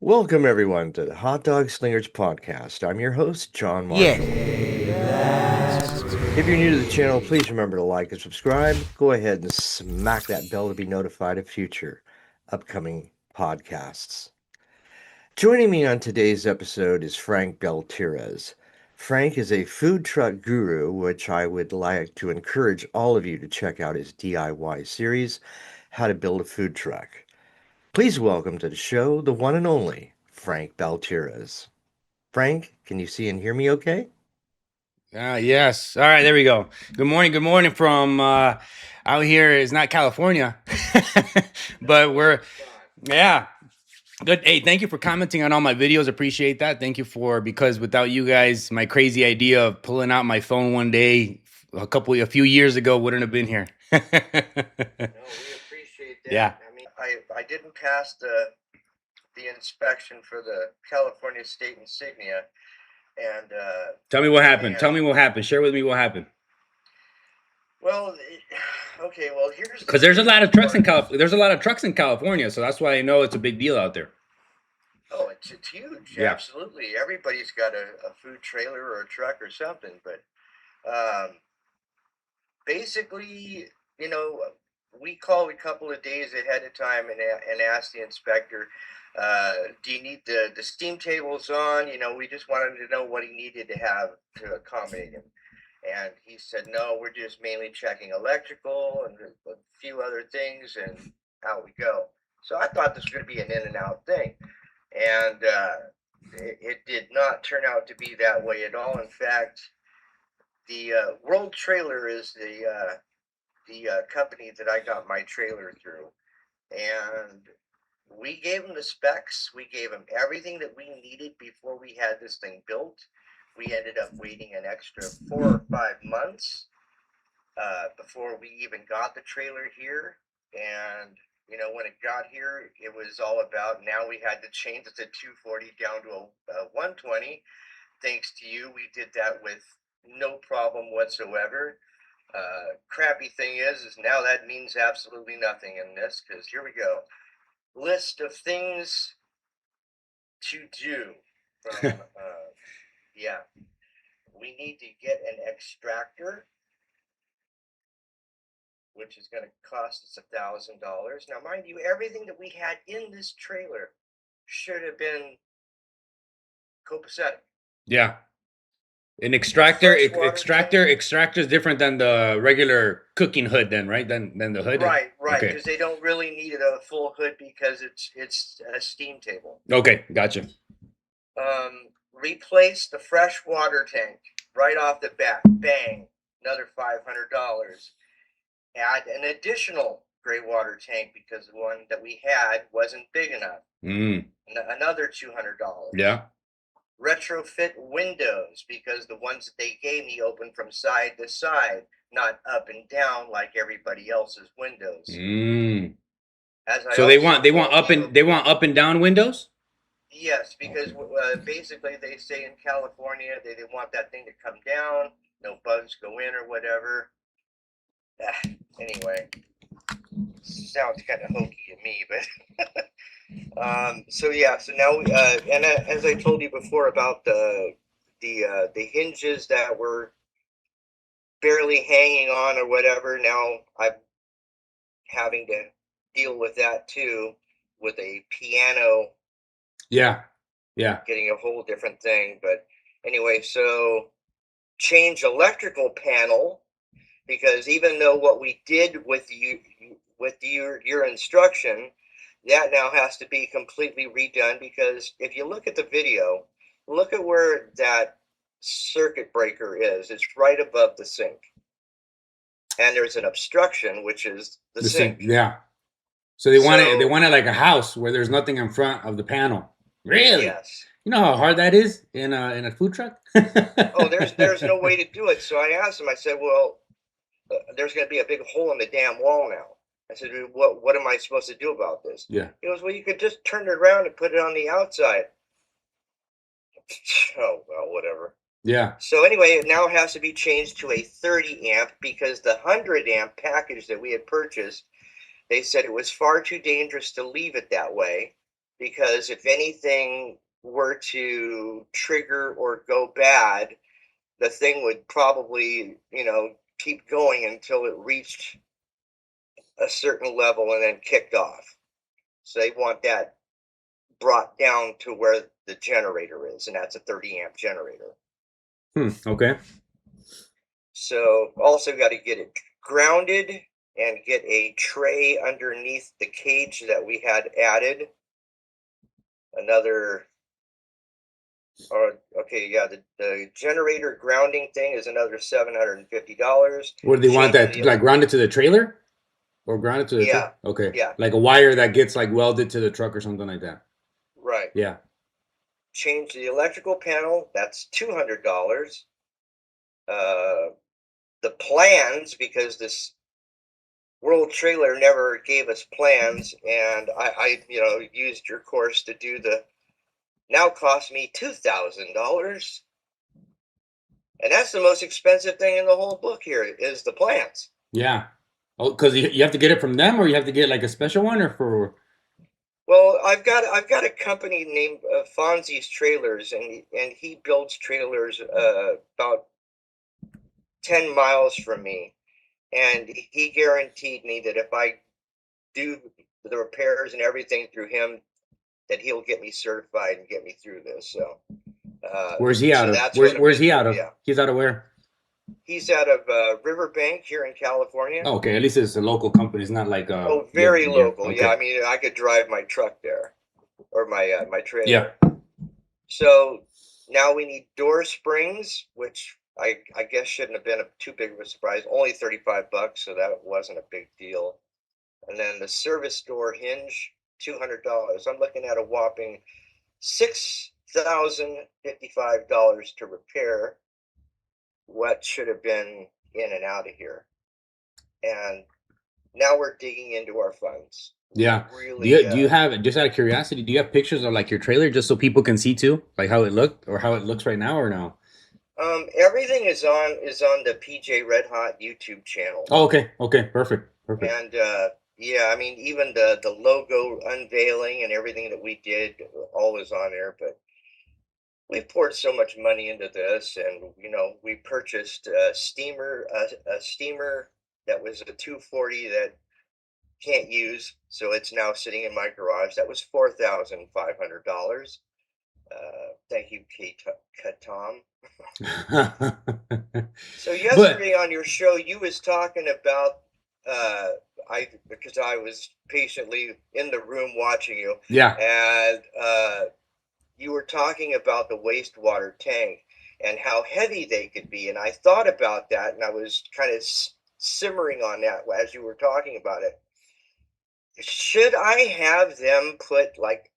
Welcome, everyone, to the Hot Dog Slingers podcast. I'm your host, John Yeah. Marshall. If you're new to the channel, please remember to like and subscribe. Go ahead and smack that bell to be notified of future upcoming podcasts. Joining me on today's episode is Frank Baltierrez. Frank is a food truck guru, which I would like to encourage all of you to check out his DIY series, How to Build a Food Truck. Please welcome to the show the one and only Frank Baltierrez. Frank, can you see and hear me okay? Yes. All right. There we go. Good morning. Good morning from out here. Is not California, but yeah. Good. Hey, thank you for commenting on all my videos. Appreciate that. Thank you because without you guys, my crazy idea of pulling out my phone one day a few years ago wouldn't have been here. No, we appreciate that. Yeah. I mean, I didn't pass the inspection for the California state insignia, and Tell me what happened. Tell me what happened. Share with me what happened. well, okay, well here's Because there's a lot of trucks in California. There's a lot of trucks in California, so that's why I know it's a big deal out there. Oh, it's huge. Yeah. Absolutely, everybody's got a food trailer or a truck or something, but um, basically, you know, we call a couple of days ahead of time and ask the inspector, do you need the steam tables on? You know, we just wanted to know what he needed to have to accommodate him. And he said, no, we're just mainly checking electrical and a few other things, and out we go. So I thought this was going to be an in and out thing. And it did not turn out to be that way at all. In fact, the World Trailer is the company that I got my trailer through, and we gave them the specs. We gave them everything that we needed before we had this thing built. We ended up waiting an extra 4 or 5 months before we even got the trailer here. And you know, when it got here, it was all about now we had to change the 240 down to a 120. Thanks to you, we did that with no problem whatsoever. Crappy thing is now that means absolutely nothing in this, because here we go. List of things to do from yeah, we need to get an extractor, which is going to cost us $1,000. Now mind you, everything that we had in this trailer should have been copacetic. Yeah. An extractor is different than the regular cooking hood then, right? Than the hood. Right, Okay. because they don't really need a full hood because it's a steam table. Okay, gotcha. Replace the fresh water tank right off the bat. Bang, another $500. Add an additional gray water tank because the one that we had wasn't big enough. Another $200. Yeah. Retrofit windows because the ones that they gave me open from side to side, not up and down like everybody else's windows. So they want up and down windows? Yes, because basically they say in California they want that thing to come down, no bugs go in or whatever. Anyway, sounds kind of hokey to me, but so yeah, so now and as I told you before about the hinges that were barely hanging on or whatever, now I'm having to deal with that too with a piano. Yeah. Getting a whole different thing, but anyway, so change electrical panel, because even though what we did with your instruction, that now has to be completely redone, because if you look at the video, look at where that circuit breaker is. It's right above the sink, and there's an obstruction, which is the sink. Yeah. So they want it like a house where there's nothing in front of the panel. Really? Yes. You know how hard that is in a food truck? Oh, there's no way to do it. So I asked him. I said, "Well, there's going to be a big hole in the damn wall now." I said, "What am I supposed to do about this?" Yeah. He goes, "Well, you could just turn it around and put it on the outside." Oh well, whatever. Yeah. So anyway, it now has to be changed to a 30 amp because the 100 amp package that we had purchased, they said it was far too dangerous to leave it that way. because if anything were to trigger or go bad, the thing would probably, keep going until it reached a certain level and then kicked off. So they want that brought down to where the generator is, and that's a 30 amp generator. Okay. So also got to get it grounded and get a tray underneath the cage that we had added. Another, or okay, yeah, the generator grounding thing is another $750. What do they want Changing that the like grounded to the trailer or grounded to the yeah, truck? Okay, yeah, like a wire that gets like welded to the truck or something like that. right. Yeah. Change the electrical panel. That's $200. Uh, the plans, because this World Trailer never gave us plans, and I used your course to do the. Now cost me $2,000, and that's the most expensive thing in the whole book. Here is the plans. Yeah. Oh, because you have to get it from them, or you have to get like a special one, or for. Well, I've got a company named Fonzie's Trailers, and he builds trailers about 10 miles from me, and he guaranteed me that if I do the repairs and everything through him, that he'll get me certified and get me through this. So, Where's he out so of? that's Where's what I've Where's been. he out of? Yeah, He's out of where? he's out of Riverbank here in California. Oh, okay, at least it's a local company. It's not like Oh, yeah, very yeah. local. Yeah, Okay. I mean, I could drive my truck there or my Yeah. trailer. So now we need door springs, which I guess shouldn't have been too big of a surprise. Only $35, so that wasn't a big deal. And then the service door hinge, $200. I'm looking at a whopping $6,055 to repair what should have been in and out of here. And now we're digging into our funds. Yeah. Really, Do you have, just out of curiosity, do you have pictures of like your trailer just so people can see too, like how it looked or how it looks right now, or no? everything is on the PJ Red Hot YouTube channel. Oh, okay. Okay. Perfect. Perfect. And yeah, I mean, even the logo unveiling and everything that we did, all is on there. But we poured so much money into this, and we purchased a steamer that was a 240 that can't use, so it's now sitting in my garage. That was $4,500. Thank you, Tom. So But yesterday on your show, you was talking about because I was patiently in the room watching you, yeah, and you were talking about the wastewater tank and how heavy they could be, and I thought about that, and I was kind of simmering on that as you were talking about it. Should I have them put like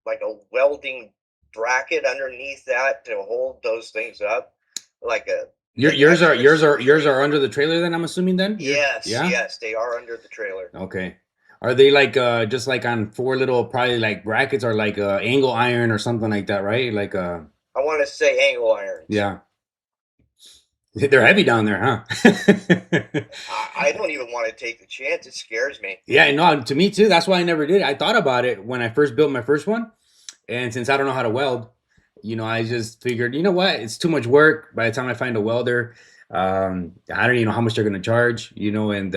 a welding bracket underneath that to hold those things up, like a like extra yours security? are under the trailer then, I'm assuming then? Yes, Yeah? yes, they are under the trailer. Okay. Are they like just like on four little probably like brackets or like angle iron or something like that, right? Like I want to say angle irons. yeah. They're heavy down there, huh? I don't even want to take the chance. It scares me. Yeah, no, to me too. That's why I never did. I thought about it when I first built my first one. And since I don't know how to weld, I just figured, you know what? It's too much work. By the time I find a welder, I don't even know how much they're going to charge, and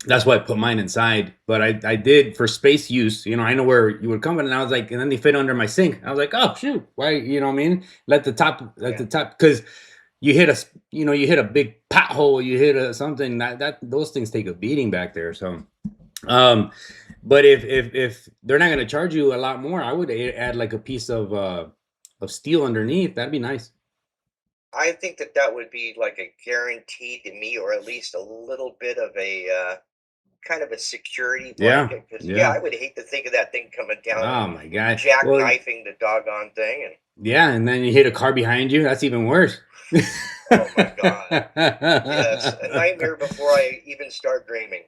that's why I put mine inside. But I did for space use, I know where you would come in, and I was like, and then they fit under my sink. I was like, oh, shoot. Why, what I mean? Let Yeah. the top, because you hit a big pothole, you hit something those things take a beating back there. So, um, but if they're not going to charge you a lot more, I would add like a piece of steel underneath. That'd be nice. I think that would be like a guarantee to me, or at least a little bit of a kind of a security Yeah, blanket. Because yeah, yeah. I would hate to think of that thing coming down Oh and my god. Well, jackknifing the doggone thing. And yeah, and then you hit a car behind you. That's even worse. oh my god, yes, a nightmare before I even start dreaming.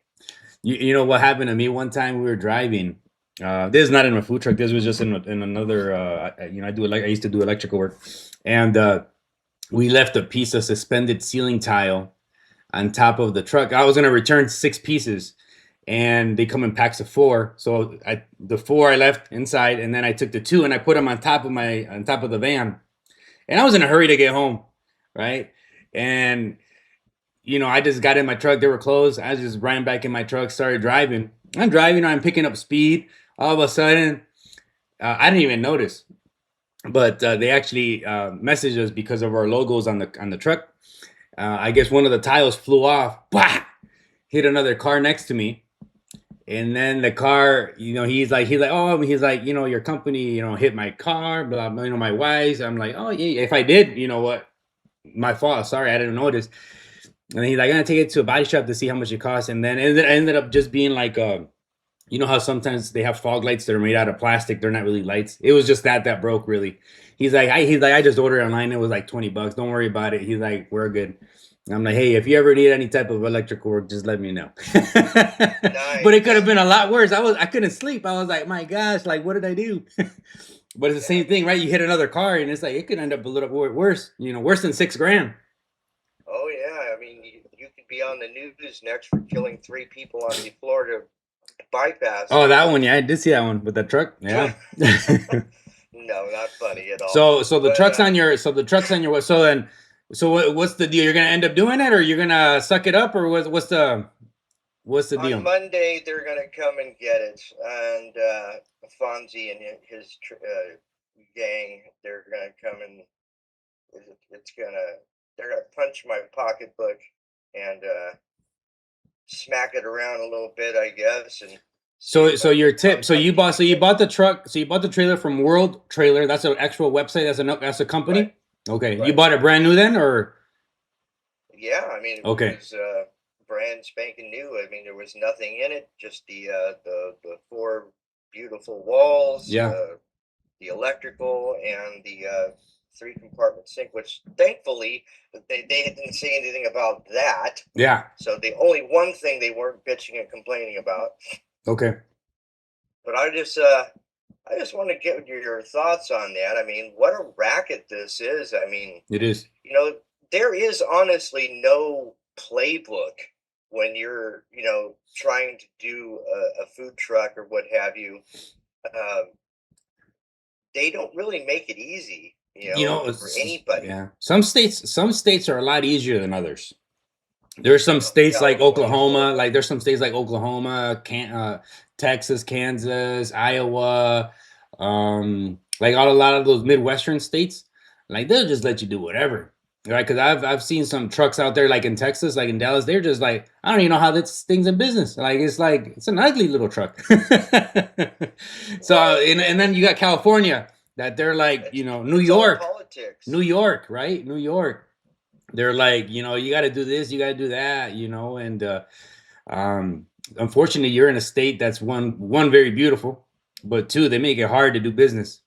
You know what happened to me one time? We were driving. This is not in a food truck. This was just in another. I used to do electrical work, and we left a piece of suspended ceiling tile on top of the truck. I was gonna return 6 pieces, and they come in packs of 4. So the 4 I left inside, and then I took the 2 and I put them on top of the van. And I was in a hurry to get home, right? And I just got in my truck. They were closed. I just ran back in my truck, started driving. I'm driving, I'm picking up speed. All of a sudden, I didn't even notice, but they actually messaged us because of our logos on the truck. I guess one of the tiles flew off, bah! Hit another car next to me, and then the car, your company, hit my car, blah, blah, my wife's. I'm like, oh yeah, if I did, you know what, my fault. Sorry, I didn't notice. And then he's like, I'm gonna take it to a body shop to see how much it costs, and then it ended up just being like you know how sometimes they have fog lights that are made out of plastic. They're not really lights. It was just that broke really. I just ordered online. It was like $20. Don't worry about it. He's like, we're good. I'm like, hey, if you ever need any type of electrical work, just let me know. But it could have Nice. been a lot worse. I couldn't sleep. I was like, my gosh, like what did I do? But it's the Yeah. same thing, right? You hit another car, and it's like it could end up a little worse. Worse than $6,000. Oh yeah. I mean, you could be on the news next for killing 3 people on the Florida bypass. Oh, that one, yeah, I did see that one with the truck. Yeah. No, not funny at all. So the But truck's on your what's the deal? You're gonna end up doing it, or you're gonna suck it up, or what's the on deal? Monday they're gonna come and get it, and Fonzie and his gang, they're gonna come and it's gonna they're gonna punch my pocketbook and smack it around a little bit, I guess, and see So if so I your can tip. find something to You get. bought the truck. So you bought the trailer from World Trailer. That's an actual website. That's a Right, company. Okay, you right. bought it brand new then, or Yeah, I mean it okay? was brand spanking new. I mean there was nothing in it, just the 4 beautiful walls, Yeah, the electrical, and the 3 compartment sink, which thankfully they didn't say anything about that. yeah. So the only one thing they weren't bitching and complaining about. Okay, But I just want to get your thoughts on that. I mean, what a racket this is. I mean, it is. there is honestly no playbook when you're, trying to do a food truck or what have you. Um, they don't really make it easy, for anybody. Yeah. Some states are a lot easier than others. There's some states like California's Oklahoma, horrible. like there's some states like Oklahoma, Texas, Kansas, Iowa, like a lot of those Midwestern states, like they'll just let you do whatever, right? Because I've seen some trucks out there, like in Texas, like in Dallas, they're just like, I don't even know how this thing's in business. Like it's an ugly little truck. So Well, and then you got California that they're like, New it's all York, politics. New York, right? New York, they're like, you got to do this, you got to do that, and um, unfortunately, you're in a state that's one very beautiful, but two, they make it hard to do business.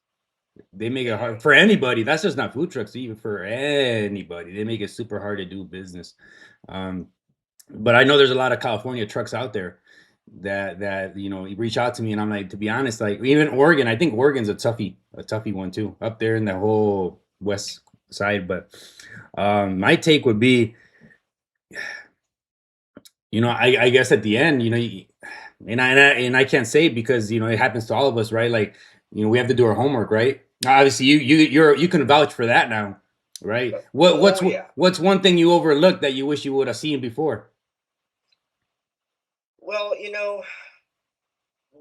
They make it hard Mm, for anybody. That's just not food trucks, even for anybody. They make it super hard to do business. Um, but I know there's a lot of California trucks out there that reach out to me, and I'm like, to be honest, like even Oregon, I think Oregon's a toughie one too, up there in the whole west side. But my take would be, I guess at the end, and I can't say it because it happens to all of us, right? Like, we have to do our homework, right? Obviously, you can vouch for that now, right? oh yeah. What's one thing you overlooked that you wish you would have seen before? Well,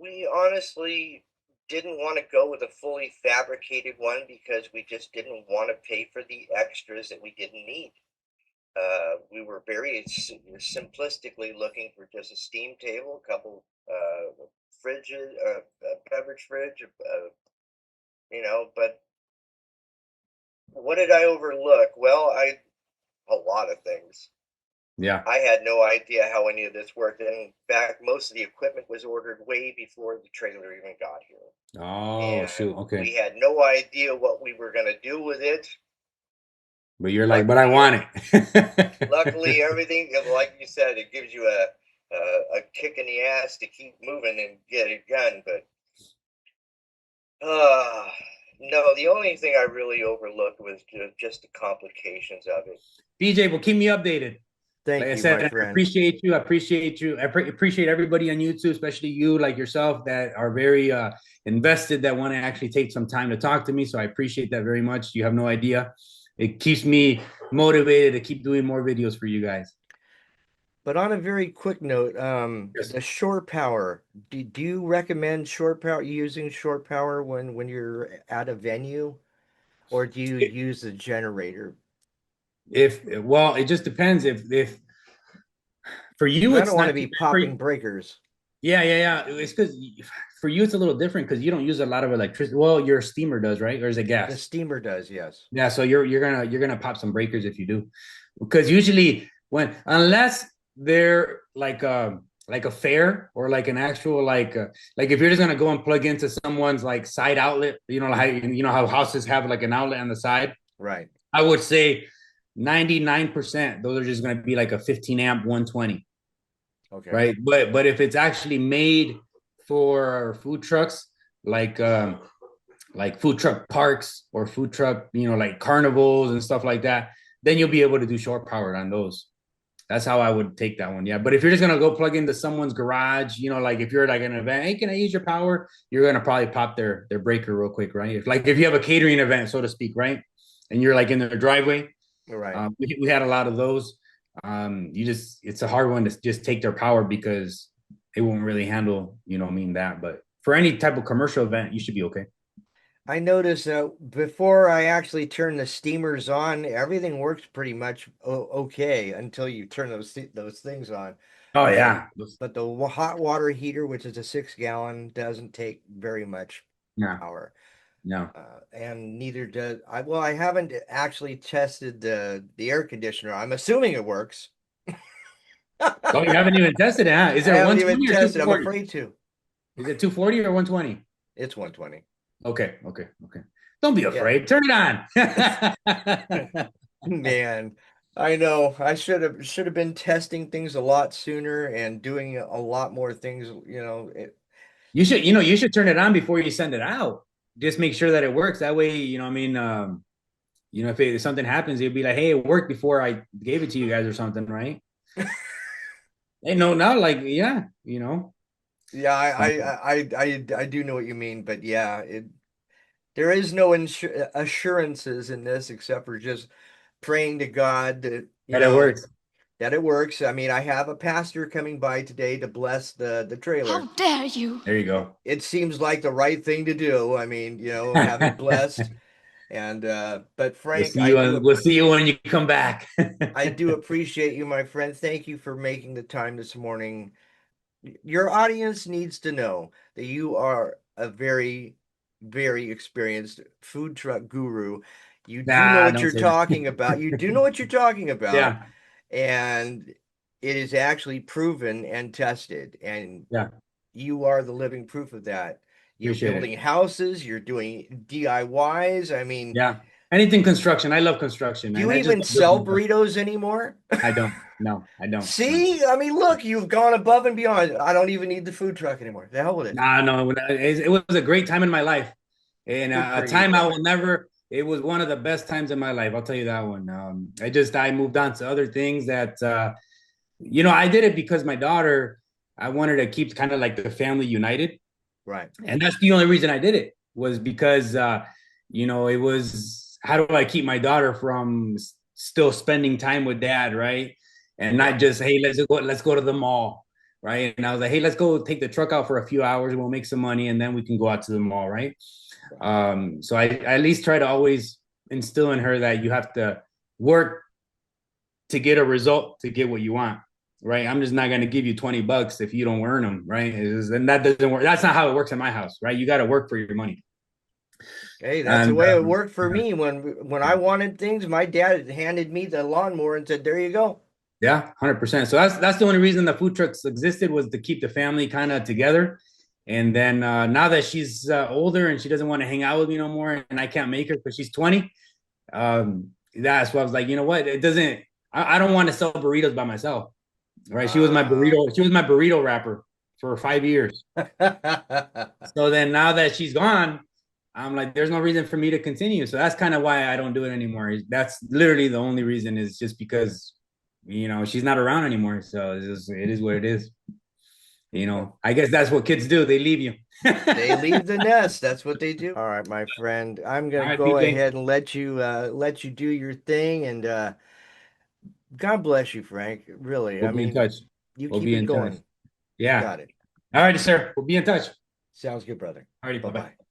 we honestly didn't want to go with a fully fabricated one because we just didn't want to pay for the extras that we didn't need. We were very simplistically looking for just a steam table, a couple fridges, a beverage fridge, but what did I overlook? Well, a lot of things. Yeah. I had no idea how any of this worked. In fact, most of the equipment was ordered way before the trailer even got here. Oh And shoot. Okay. we had no idea what we were going to do with it. But you're like, but I Luckily, want it. luckily, everything, like you said, it gives you a kick in the ass to keep moving and get it done. But uh, no, the only thing I really overlooked was just the complications of it. DJ, well, keep me updated. Like Thank I you, said, my I friend. appreciate you. I appreciate you. Appreciate everybody on YouTube, especially you, like yourself, that are very invested, that want to actually take some time to talk to me. So I appreciate that very much. You have no idea. It keeps me motivated to keep doing more videos for you guys. But on a very quick note, Yes. the shore power. Do you recommend shore power using shore power when you're at a venue, or do you use the generator? If well, it just depends. If for Because you I don't it's want not to be too bad. For popping breakers. yeah. It's because for you it's a little different because you don't use a lot of electricity. Well, your steamer does, right? Or is it The gas? steamer does, yes. Yeah, so you're gonna pop some breakers if you do, because usually when unless they're like a fair or like an actual like if you're just gonna go and plug into someone's like side outlet, how houses have like an outlet on the side. Right. I would say 99% those are just gonna be like a 15 amp 120, Okay. right? But if it's actually made for food trucks, like like food truck parks or food truck, like carnivals and stuff like that, then you'll be able to do shore powered on those. That's how I would take that one. Yeah. But if you're just gonna go plug into someone's garage, like if you're like an event, hey, can I use your power? You're gonna probably pop their breaker real quick, right? If you have a catering event, so to speak, right? And you're like in their driveway. Right. We had a lot of those. It's a hard one to just take their power because it won't really handle, that. But for any type of commercial event, you should be okay. I noticed that before I actually turn the steamers on, everything works pretty much okay until you turn those things on. Oh But yeah. but the hot water heater, which is a 6 gallon, doesn't take very much Yeah. power. No. And neither does I. Well, I haven't actually tested the air conditioner. I'm assuming it works. Oh, you haven't even tested it, huh? Is I it haven't even 120 or tested. I'm 240? afraid to. Is it 240 or 120? It's 120. Okay. Don't be Yeah. afraid. Turn it on. Man, I know. I should have been testing things a lot sooner and doing a lot more things, You should turn it on before you send it out. Just make sure that it works. That way, I mean, if something happens, it'd be like, hey, it worked before I gave it to you guys or something, right? Hey, no, not like, yeah, Yeah, Um, I do know what you mean, but yeah, there is no assurances in this except for just praying to God that, that it works. that it works. I mean, I have a pastor coming by today to bless the How trailer. dare you? There you It, go. it seems like the right thing to do. I mean, have it blessed. And but We'll Frank, see you. We'll see you when you come back. I do appreciate you, my friend. Thank you for making the time this morning. Your audience needs to know that you are a very, very experienced food truck guru. You do know Nah, what don't you're say that. talking about. You do know what you're talking about, Yeah, and it is actually proven and tested. And yeah, you are the living proof of that. You're appreciate it. building houses, you're doing DIYs. I mean, Yeah, anything construction. I love construction, do man. you I just even love sell building stuff. burritos anymore? I don't. No, I don't. No. See, I mean, look, you've gone above and beyond. I don't even need the food truck anymore. The hell with it. Nah, no. It was a great time in my life, and Good a for you, time I brother. will never. It was one of the best times in my life. I'll tell you that one. I moved on to other things that I did it because my daughter. I wanted to keep kind of like the family united, Right. and that's the only reason I did it was because it was how do I keep my daughter from still spending time with dad, right? And not Right. just hey, let's go to the mall, right? And I was like, hey, let's go take the truck out for a few hours, we'll make some money, and then we can go out to the mall, right? Right. So I at least try to always instill in her that you have to work to get a result to get what you want, right? I'm just not going to give you $20 if you don't earn them, right? And that doesn't work. That's not how it works in my house, right? You got to work for your money. Hey, that's the And way it worked for yeah, me when I wanted things. My dad handed me the lawnmower and said, "There you go." yeah, 100%. So that's the only reason the food trucks existed was to keep the family kind of together. And then now that she's older and she doesn't want to hang out with me no more, and I can't make her because she's 20, that's why I was like, you know what? It doesn't. I don't want to sell burritos by myself, right? She was my Ah. burrito. She was my burrito wrapper for 5 years. So then now that she's gone, I'm like, there's no reason for me to continue. So that's kind of why I don't do it anymore. That's literally the only reason is just because she's not around anymore. So it is what it is. I guess that's what kids do. They leave you. They leave the nest. That's what they do. All right, my friend. I'm All gonna right, go PK. ahead and let you do your thing, and God bless you, Frank. Really. We'll I be in mean, touch. you We'll keep be it in touch. going. You Yeah. got it. All righty, sir. We'll be in touch. Sounds good, brother. All righty. Bye bye. Bye-bye.